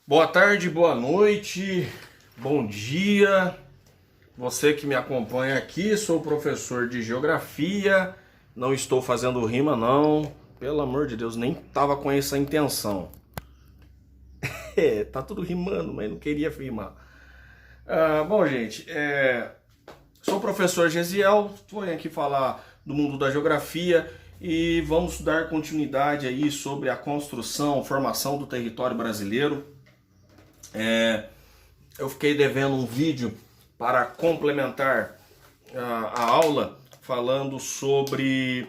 Boa tarde, boa noite, bom dia. Você que me acompanha aqui, sou professor de geografia. Não estou fazendo rima não, pelo amor de Deus, nem tava com essa intenção. Tá tudo rimando, mas não queria rimar. Bom, gente, sou o professor Gesiel, estou aqui falar do mundo da geografia e vamos dar continuidade aí sobre a construção, formação do território brasileiro. Eu fiquei devendo um vídeo para complementar a aula falando sobre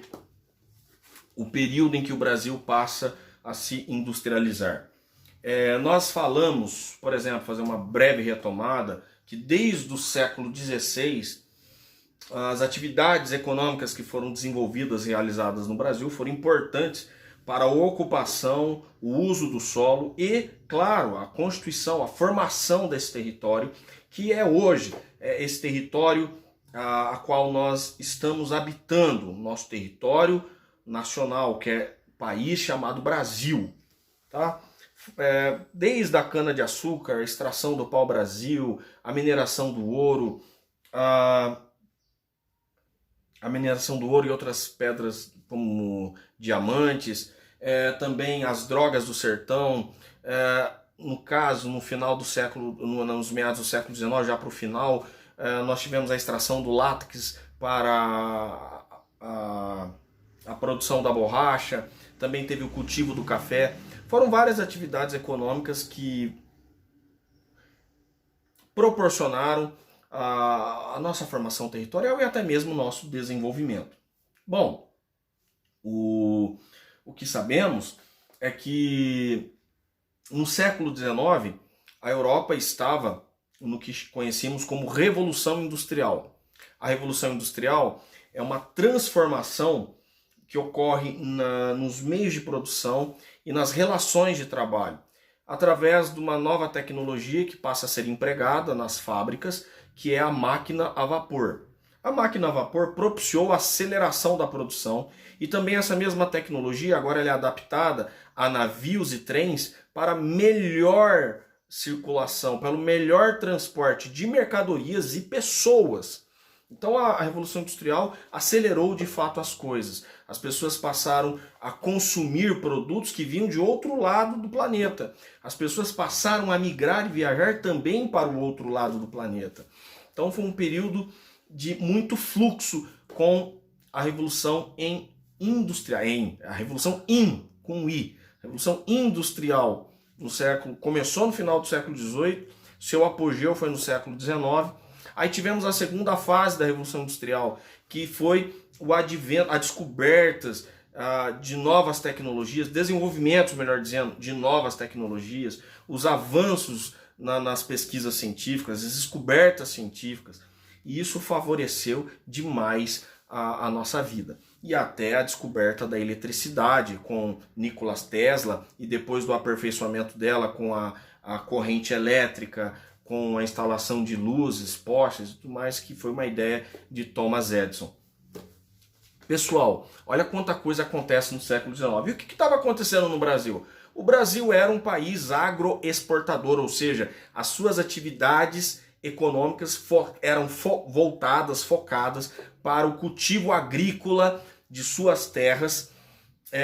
o período em que o Brasil passa a se industrializar. Nós falamos, por exemplo, fazer uma breve retomada, que desde o século XVI as atividades econômicas que foram desenvolvidas e realizadas no Brasil foram importantes para a ocupação, o uso do solo e, claro, a constituição, a formação desse território, que é hoje esse território a qual nós estamos habitando, nosso território nacional, que é o país chamado Brasil. Tá? Desde a cana-de-açúcar, a extração do pau-brasil, a mineração do ouro, a mineração do ouro e outras pedras como diamantes, também as drogas do sertão, no caso, no final do século, nos meados do século XIX, já para o final, nós tivemos a extração do látex para a produção da borracha, também teve o cultivo do café. Foram várias atividades econômicas que proporcionaram a nossa formação territorial e até mesmo o nosso desenvolvimento. Bom, o que sabemos é que no século XIX a Europa estava no que conhecemos como Revolução Industrial. A Revolução Industrial é uma transformação que ocorre nos meios de produção e nas relações de trabalho, através de uma nova tecnologia que passa a ser empregada nas fábricas, que é a máquina a vapor. A máquina a vapor propiciou a aceleração da produção e também essa mesma tecnologia agora ela é adaptada a navios e trens para melhor circulação, pelo melhor transporte de mercadorias e pessoas. Então a Revolução Industrial acelerou de fato as coisas. As pessoas passaram a consumir produtos que vinham de outro lado do planeta. As pessoas passaram a migrar e viajar também para o outro lado do planeta. Então foi um período de muito fluxo com a Revolução Industrial, a Revolução com I, Revolução Industrial começou no final do século XVIII, seu apogeu foi no século XIX. Aí tivemos a segunda fase da Revolução Industrial, que foi o advento, as descobertas de novas tecnologias, desenvolvimentos, melhor dizendo, de novas tecnologias, os avanços nas pesquisas científicas, as descobertas científicas. E isso favoreceu demais a nossa vida. E até a descoberta da eletricidade com Nikola Tesla e depois do aperfeiçoamento dela com a corrente elétrica, com a instalação de luzes, postes e tudo mais, que foi uma ideia de Thomas Edison. Pessoal, olha quanta coisa acontece no século XIX. E o que estava acontecendo no Brasil? O Brasil era um país agroexportador, ou seja, as suas atividades econômicas eram voltadas, focadas para o cultivo agrícola de suas terras,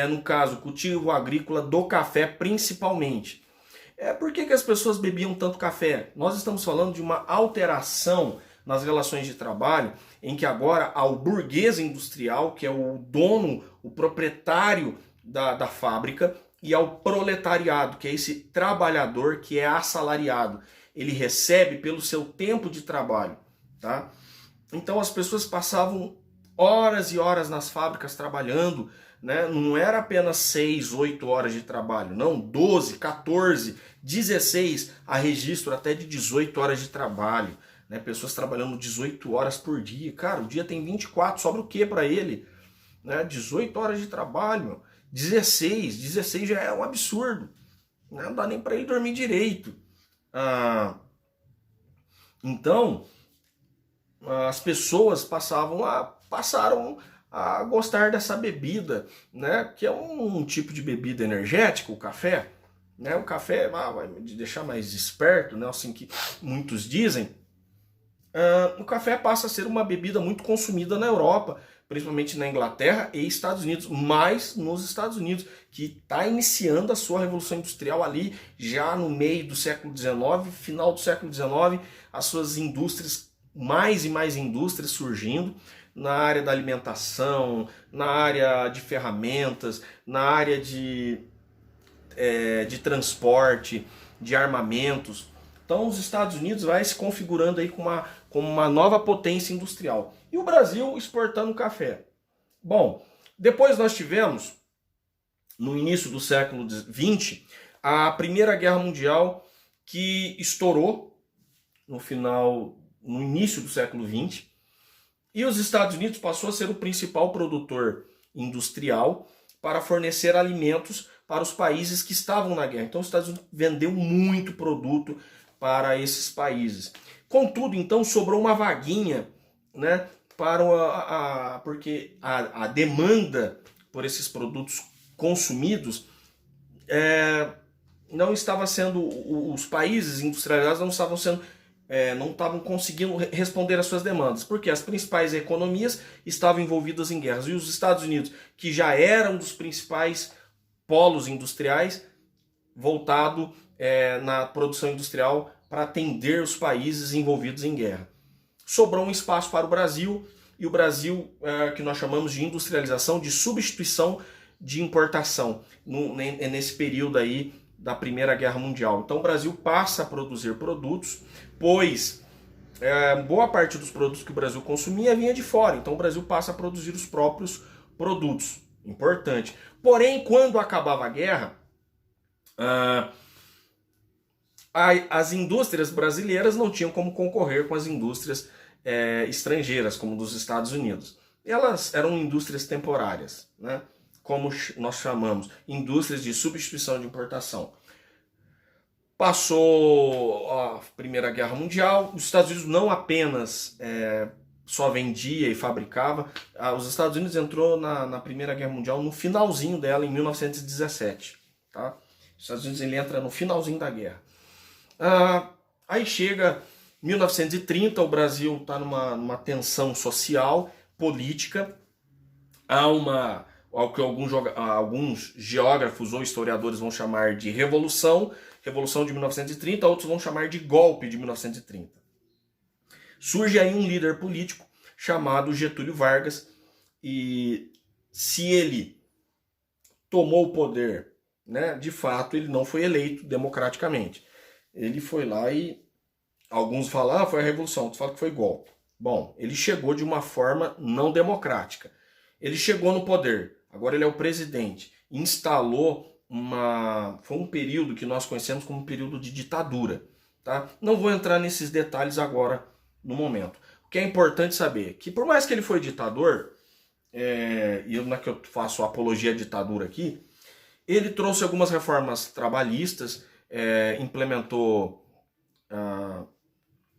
no caso, cultivo agrícola do café principalmente. Por que as pessoas bebiam tanto café? Nós estamos falando de uma alteração nas relações de trabalho, em que agora há o burguês industrial, que é o dono, o proprietário da fábrica, e ao proletariado, que é esse trabalhador que é assalariado. Ele recebe pelo seu tempo de trabalho. Tá? Então as pessoas passavam horas e horas nas fábricas trabalhando, né? Não era apenas 6, 8 horas de trabalho, não, 12, 14, 16, a registro até de 18 horas de trabalho. Né? Pessoas trabalhando 18 horas por dia. Cara, o dia tem 24, sobra o que para ele? Né? 18 horas de trabalho, meu. 16 já é um absurdo. Né? Não dá nem para ele dormir direito. Então, as pessoas passaram a gostar dessa bebida, né? Que é um tipo de bebida energética, o café. né? O café vai me deixar mais esperto, né? Assim que muitos dizem. O café passa a ser uma bebida muito consumida na Europa, principalmente na Inglaterra e Estados Unidos, mas nos Estados Unidos, que está iniciando a sua revolução industrial ali já no meio do século XIX, final do século XIX, as suas indústrias, mais e mais indústrias surgindo na área da alimentação, na área de ferramentas, na área de transporte, de armamentos. Então os Estados Unidos vai se configurando aí como uma nova potência industrial. E o Brasil exportando café. Bom, depois nós tivemos, no início do século XX, a Primeira Guerra Mundial, que estourou no início do século XX, e os Estados Unidos passou a ser o principal produtor industrial para fornecer alimentos para os países que estavam na guerra. Então os Estados Unidos vendeu muito produto para esses países. Contudo, então, sobrou uma vaguinha, né, porque a demanda por esses produtos consumidos não estava sendo, os países industrializados não estavam conseguindo responder às suas demandas, porque as principais economias estavam envolvidas em guerras. E os Estados Unidos, que já eram dos principais polos industriais, voltado na produção industrial para atender os países envolvidos em guerra. Sobrou um espaço para o Brasil, e o Brasil, que nós chamamos de industrialização, de substituição de importação, nesse período aí da Primeira Guerra Mundial. Então o Brasil passa a produzir produtos, pois boa parte dos produtos que o Brasil consumia vinha de fora. Então o Brasil passa a produzir os próprios produtos. Importante. Porém, quando acabava a guerra, as indústrias brasileiras não tinham como concorrer com as indústrias estrangeiras, como dos Estados Unidos. Elas eram indústrias temporárias, né? Como nós chamamos, indústrias de substituição de importação. Passou a Primeira Guerra Mundial, os Estados Unidos não apenas só vendia e fabricava, os Estados Unidos entrou na Primeira Guerra Mundial no finalzinho dela, em 1917. Tá? Os Estados Unidos ele entra no finalzinho da guerra. Aí chega 1930, o Brasil está numa tensão social, política, há o que alguns geógrafos ou historiadores vão chamar de Revolução de 1930, outros vão chamar de golpe de 1930. Surge aí um líder político chamado Getúlio Vargas, e se ele tomou o poder, né, de fato ele não foi eleito democraticamente. Ele foi lá e alguns falam, foi a revolução, outros falam que foi golpe. Bom, ele chegou de uma forma não democrática. Ele chegou no poder, agora ele é o presidente, instalou foi um período que nós conhecemos como um período de ditadura. Tá? Não vou entrar nesses detalhes agora no momento. O que é importante saber que por mais que ele foi ditador, e não é que eu faço apologia à ditadura aqui, ele trouxe algumas reformas trabalhistas, implementou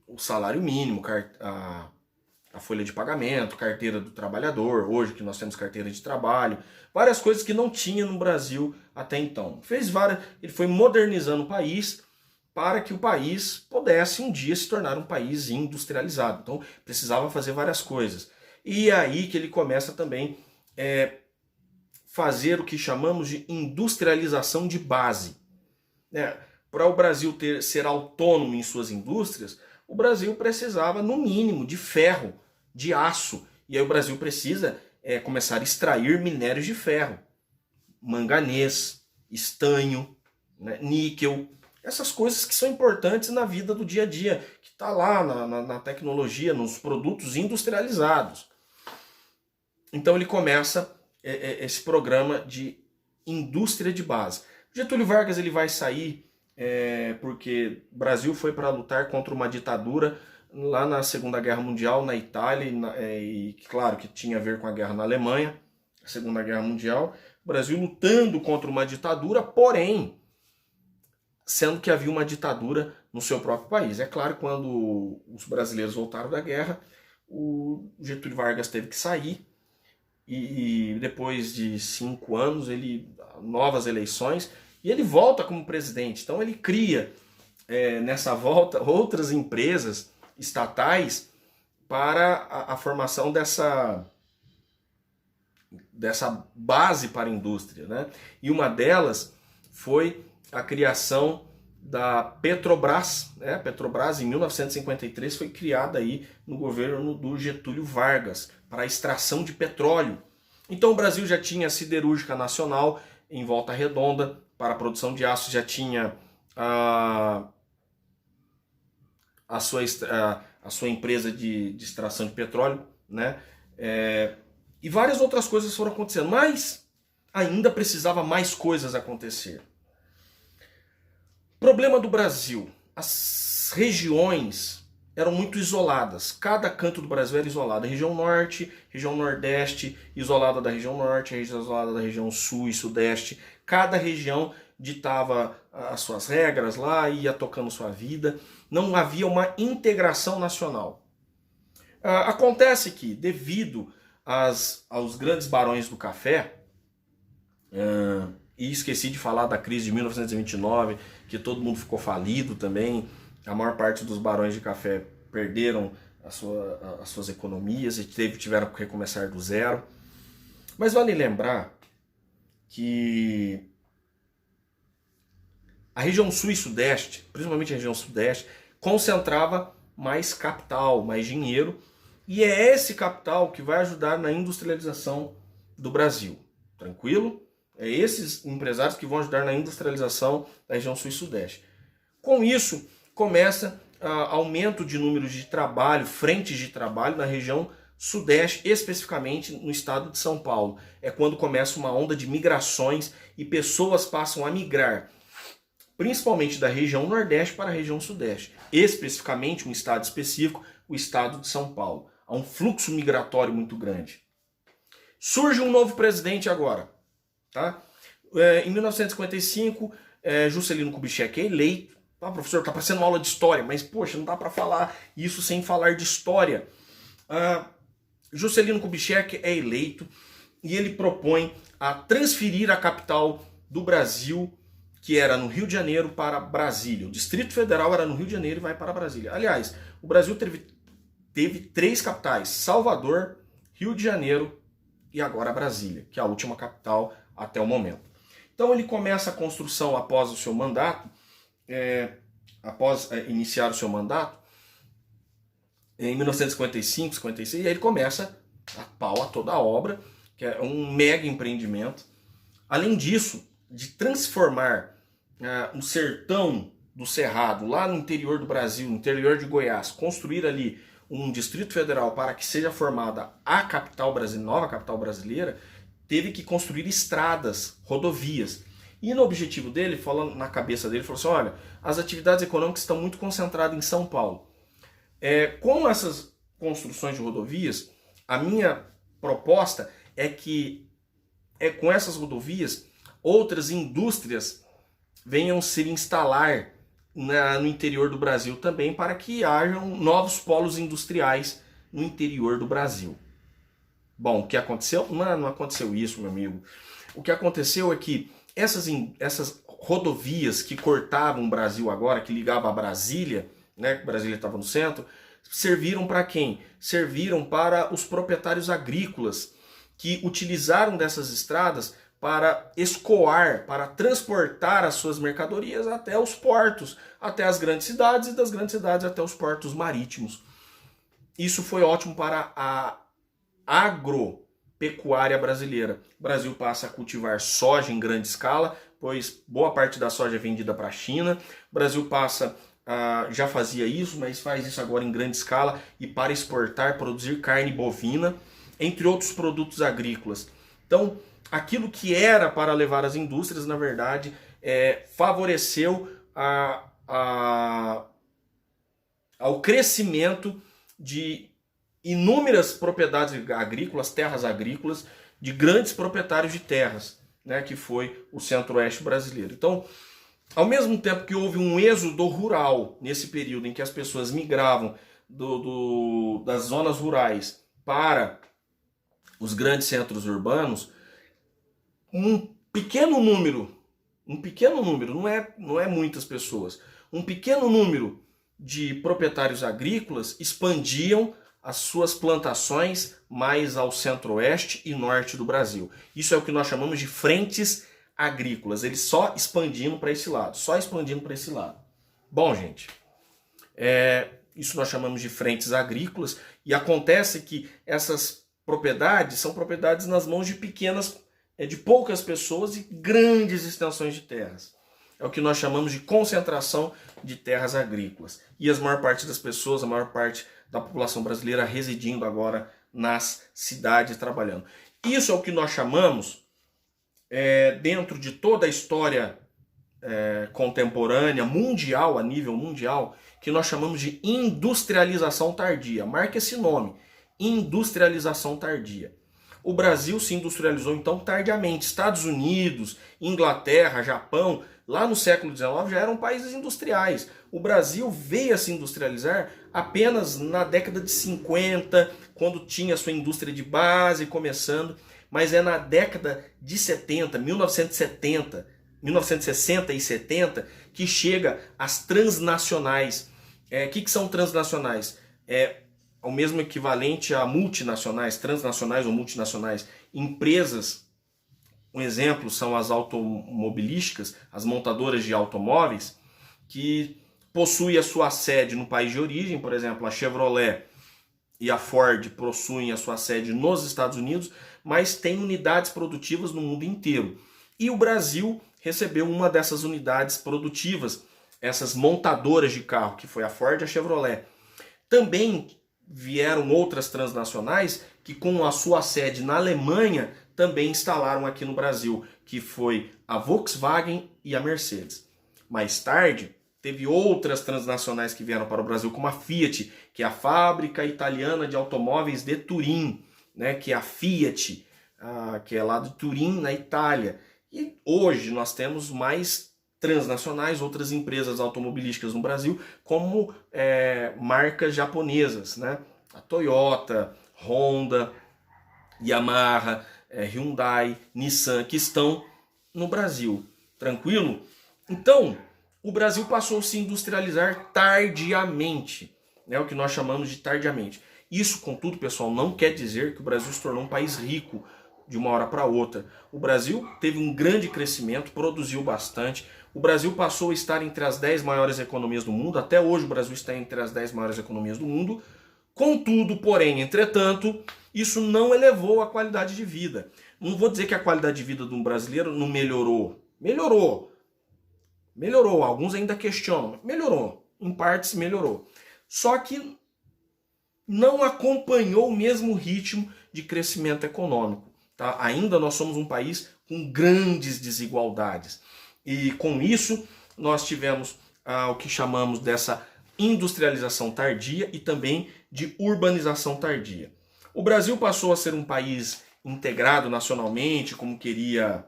o salário mínimo, a folha de pagamento, carteira do trabalhador, hoje que nós temos carteira de trabalho, várias coisas que não tinha no Brasil até então. Ele foi modernizando o país para que o país pudesse um dia se tornar um país industrializado. Então precisava fazer várias coisas. E é aí que ele começa também fazer o que chamamos de industrialização de base. Para o Brasil ser autônomo em suas indústrias, o Brasil precisava, no mínimo, de ferro, de aço. E aí o Brasil precisa começar a extrair minérios de ferro. Manganês, estanho, né, níquel. Essas coisas que são importantes na vida do dia a dia, que está lá na tecnologia, nos produtos industrializados. Então ele começa esse programa de indústria de base. Getúlio Vargas ele vai sair porque o Brasil foi para lutar contra uma ditadura lá na Segunda Guerra Mundial, na Itália, e claro que tinha a ver com a guerra na Alemanha, a Segunda Guerra Mundial. O Brasil lutando contra uma ditadura, porém, sendo que havia uma ditadura no seu próprio país. É claro, quando os brasileiros voltaram da guerra, o Getúlio Vargas teve que sair, e depois de 5 anos, novas eleições, E ele volta como presidente. Então ele cria, nessa volta, outras empresas estatais para a formação dessa base para a indústria, né? E uma delas foi a criação da Petrobras, né? A Petrobras em 1953 foi criada aí no governo do Getúlio Vargas para a extração de petróleo. Então o Brasil já tinha a siderúrgica nacional em Volta Redonda para a produção de aço, já tinha a sua empresa de extração de petróleo, né? E várias outras coisas foram acontecendo, mas ainda precisava mais coisas acontecer. Problema do Brasil: as regiões eram muito isoladas. Cada canto do Brasil era isolado. A região norte, região nordeste, isolada da região norte, isolada da região sul e sudeste. Cada região ditava as suas regras lá, ia tocando sua vida. Não havia uma integração nacional. Acontece que, devido aos grandes barões do café, e esqueci de falar da crise de 1929, que todo mundo ficou falido também, a maior parte dos barões de café perderam as suas economias e tiveram que recomeçar do zero. Mas vale lembrar que a região sul e sudeste, principalmente a região sudeste, concentrava mais capital, mais dinheiro, e é esse capital que vai ajudar na industrialização do Brasil. Tranquilo? É esses empresários que vão ajudar na industrialização da região sul e sudeste. Com isso, começa aumento de números de trabalho, frentes de trabalho na região sudeste, especificamente no estado de São Paulo. É quando começa uma onda de migrações e pessoas passam a migrar, principalmente da região nordeste para a região sudeste. Especificamente, um estado específico, o estado de São Paulo. Há um fluxo migratório muito grande. Surge um novo presidente agora. Tá? Em 1955, Juscelino Kubitschek é eleito. Professor, está parecendo uma aula de história, mas poxa, não dá para falar isso sem falar de história. Juscelino Kubitschek é eleito e ele propõe a transferir a capital do Brasil, que era no Rio de Janeiro, para Brasília. O Distrito Federal era no Rio de Janeiro e vai para Brasília. Aliás, o Brasil teve 3 capitais: Salvador, Rio de Janeiro e agora Brasília, que é a última capital até o momento. Então ele começa a construção após o seu mandato, após iniciar o seu mandato, em 1955, 56, e aí ele começa a pau a toda a obra, que é um mega empreendimento. Além disso, de transformar um sertão do Cerrado, lá no interior do Brasil, no interior de Goiás, construir ali um Distrito Federal para que seja formada a capital brasileira, nova capital brasileira, teve que construir estradas, rodovias. E no objetivo dele, falando na cabeça dele, falou assim: olha, as atividades econômicas estão muito concentradas em São Paulo. Com essas construções de rodovias, a minha proposta é que com essas rodovias outras indústrias venham se instalar no interior do Brasil também, para que hajam novos polos industriais no interior do Brasil. Bom, o que aconteceu? Não aconteceu isso, meu amigo. O que aconteceu é que essas rodovias que cortavam o Brasil agora, que ligavam a Brasília, né, que Brasília estava no centro, serviram para quem? Serviram para os proprietários agrícolas, que utilizaram dessas estradas para escoar, para transportar as suas mercadorias até os portos, até as grandes cidades, e das grandes cidades até os portos marítimos. Isso foi ótimo para a agropecuária brasileira. O Brasil passa a cultivar soja em grande escala, pois boa parte da soja é vendida para a China. O Brasil já fazia isso, mas faz isso agora em grande escala, e para exportar, produzir carne bovina, entre outros produtos agrícolas. Então, aquilo que era para levar as indústrias, na verdade, favoreceu ao crescimento de inúmeras propriedades agrícolas, terras agrícolas, de grandes proprietários de terras, né, que foi o centro-oeste brasileiro. Então, ao mesmo tempo que houve um êxodo rural, nesse período em que as pessoas migravam das zonas rurais para os grandes centros urbanos, um pequeno número um pequeno número, não é muitas pessoas, um pequeno número de proprietários agrícolas expandiam as suas plantações mais ao centro-oeste e norte do Brasil. Isso é o que nós chamamos de frentes agrícolas, eles só expandindo para esse lado, só expandindo para esse lado. Bom, gente, isso nós chamamos de frentes agrícolas, e acontece que essas propriedades são propriedades nas mãos de de poucas pessoas e grandes extensões de terras. É o que nós chamamos de concentração de terras agrícolas. E a maior parte das pessoas, a maior parte da população brasileira residindo agora nas cidades trabalhando. Isso é o que nós chamamos, dentro de toda a história contemporânea, mundial, a nível mundial, que nós chamamos de industrialização tardia. Marque esse nome, industrialização tardia. O Brasil se industrializou então tardiamente. Estados Unidos, Inglaterra, Japão, lá no século XIX já eram países industriais. O Brasil veio a se industrializar apenas na década de 50, quando tinha sua indústria de base começando, mas é na década de 70, 1970, 1960 e 70, que chega as transnacionais. O que são transnacionais? O mesmo equivalente a multinacionais, transnacionais ou multinacionais, empresas. Um exemplo são as automobilísticas, as montadoras de automóveis, que possuem a sua sede no país de origem. Por exemplo, a Chevrolet e a Ford possuem a sua sede nos Estados Unidos, mas têm unidades produtivas no mundo inteiro. E o Brasil recebeu uma dessas unidades produtivas, essas montadoras de carro, que foi a Ford e a Chevrolet. Também vieram outras transnacionais que, com a sua sede na Alemanha, também instalaram aqui no Brasil, que foi a Volkswagen e a Mercedes. Mais tarde, teve outras transnacionais que vieram para o Brasil, como a Fiat, que é a fábrica italiana de automóveis de Turim, né, que é a Fiat, que é lá de Turim, na Itália. E hoje nós temos mais transnacionais, outras empresas automobilísticas no Brasil, como marcas japonesas, né? A Toyota, Honda, Yamaha, Hyundai, Nissan, que estão no Brasil. Tranquilo? Então, o Brasil passou a se industrializar tardiamente, né? O que nós chamamos de tardiamente. Isso, contudo, pessoal, não quer dizer que o Brasil se tornou um país rico de uma hora para outra. O Brasil teve um grande crescimento, produziu bastante. O Brasil passou a estar entre as 10 maiores economias do mundo. Até hoje o Brasil está entre as 10 maiores economias do mundo. Contudo, porém, entretanto, isso não elevou a qualidade de vida. Não vou dizer que a qualidade de vida de um brasileiro não melhorou. Melhorou. Melhorou. Alguns ainda questionam. Melhorou. Em partes melhorou. Só que não acompanhou o mesmo ritmo de crescimento econômico. Tá? Ainda nós somos um país com grandes desigualdades. E com isso nós tivemos o que chamamos dessa industrialização tardia e também de urbanização tardia. O Brasil passou a ser um país integrado nacionalmente, como queria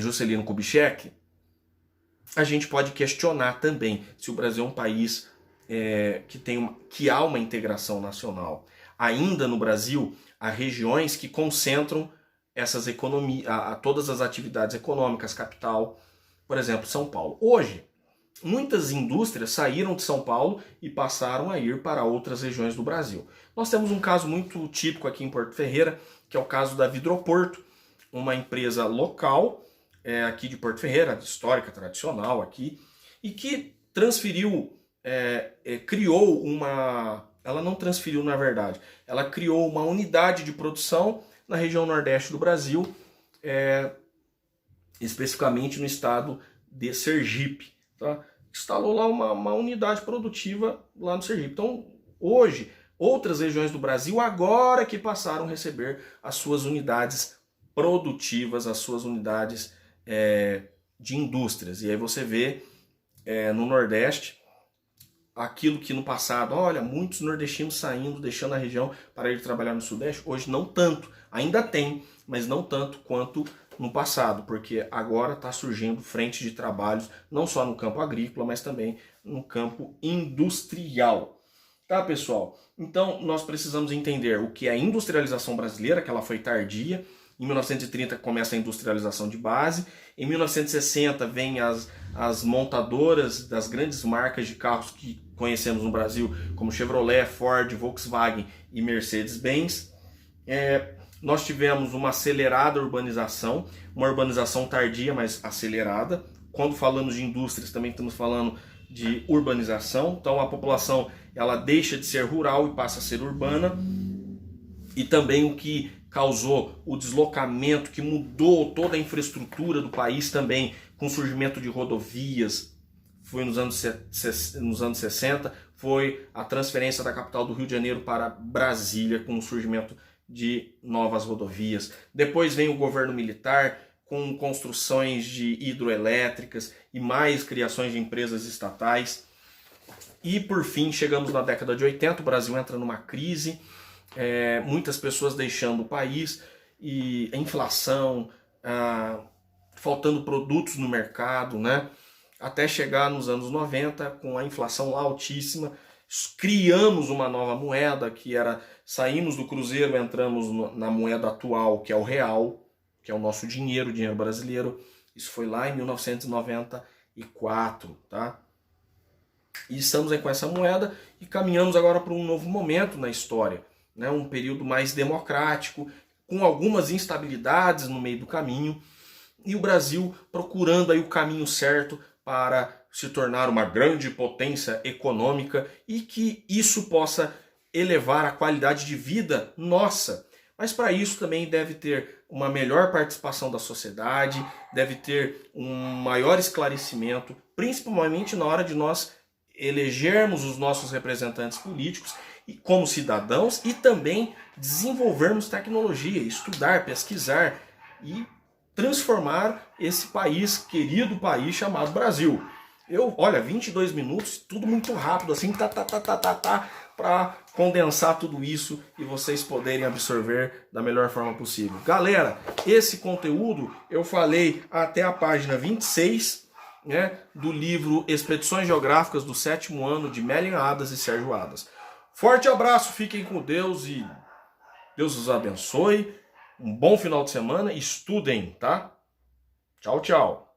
Juscelino Kubitschek. A gente pode questionar também se o Brasil é um país que há uma integração nacional. Ainda no Brasil, há regiões que concentram essas economias, todas as atividades econômicas, capital, por exemplo, São Paulo. Hoje, muitas indústrias saíram de São Paulo e passaram a ir para outras regiões do Brasil. Nós temos um caso muito típico aqui em Porto Ferreira, que é o caso da Vidroporto, uma empresa local aqui de Porto Ferreira, histórica, tradicional aqui, e que transferiu, criou uma... Ela não transferiu, na verdade, ela criou uma unidade de produção na região nordeste do Brasil, especificamente no estado de Sergipe. Tá? Instalou lá uma unidade produtiva lá no Sergipe. Então, hoje, outras regiões do Brasil, agora que passaram a receber as suas unidades produtivas, as suas unidades de indústrias. E aí você vê no Nordeste aquilo que no passado, olha, muitos nordestinos saindo, deixando a região para ir trabalhar no Sudeste. Hoje não tanto, ainda tem, mas não tanto quanto no passado, porque agora está surgindo frente de trabalhos, não só no campo agrícola, mas também no campo industrial. Tá, pessoal? Então, nós precisamos entender o que é a industrialização brasileira, que ela foi tardia, Em 1930 começa a industrialização de base. Em 1960 vem as montadoras das grandes marcas de carros que conhecemos no Brasil, como Chevrolet, Ford, Volkswagen e Mercedes-Benz. Nós tivemos uma acelerada urbanização, uma urbanização tardia, mas acelerada. Quando falamos de indústrias, também estamos falando de urbanização. Então a população ela deixa de ser rural e passa a ser urbana. E também o que causou o deslocamento, que mudou toda a infraestrutura do país também, com o surgimento de rodovias, foi nos anos 60, foi a transferência da capital do Rio de Janeiro para Brasília, com o surgimento de novas rodovias. Depois vem o governo militar, com construções de hidroelétricas e mais criações de empresas estatais. E por fim, chegamos na década de 80, o Brasil entra numa crise, muitas pessoas deixando o país, e a inflação, faltando produtos no mercado, né? Até chegar nos anos 90, com a inflação lá altíssima, criamos uma nova moeda, que era, saímos do cruzeiro, entramos na moeda atual, que é o real, que é o nosso dinheiro, o dinheiro brasileiro. Isso foi lá em 1994, tá? E estamos aí com essa moeda e caminhamos agora para um novo momento na história, né? Um período mais democrático, com algumas instabilidades no meio do caminho, e o Brasil procurando aí o caminho certo para se tornar uma grande potência econômica e que isso possa elevar a qualidade de vida nossa. Mas para isso também deve ter uma melhor participação da sociedade, deve ter um maior esclarecimento, principalmente na hora de nós elegermos os nossos representantes políticos e como cidadãos, e também desenvolvermos tecnologia, estudar, pesquisar e transformar esse país, querido país chamado Brasil. Olha, 22 minutos, tudo muito rápido, assim, para condensar tudo isso e vocês poderem absorver da melhor forma possível. Galera, esse conteúdo eu falei até a página 26, né, do livro Expedições Geográficas do 7º ano, de Melian Adas e Sérgio Adas. Forte abraço, fiquem com Deus e Deus os abençoe. Um bom final de semana, estudem, tá? Tchau, tchau.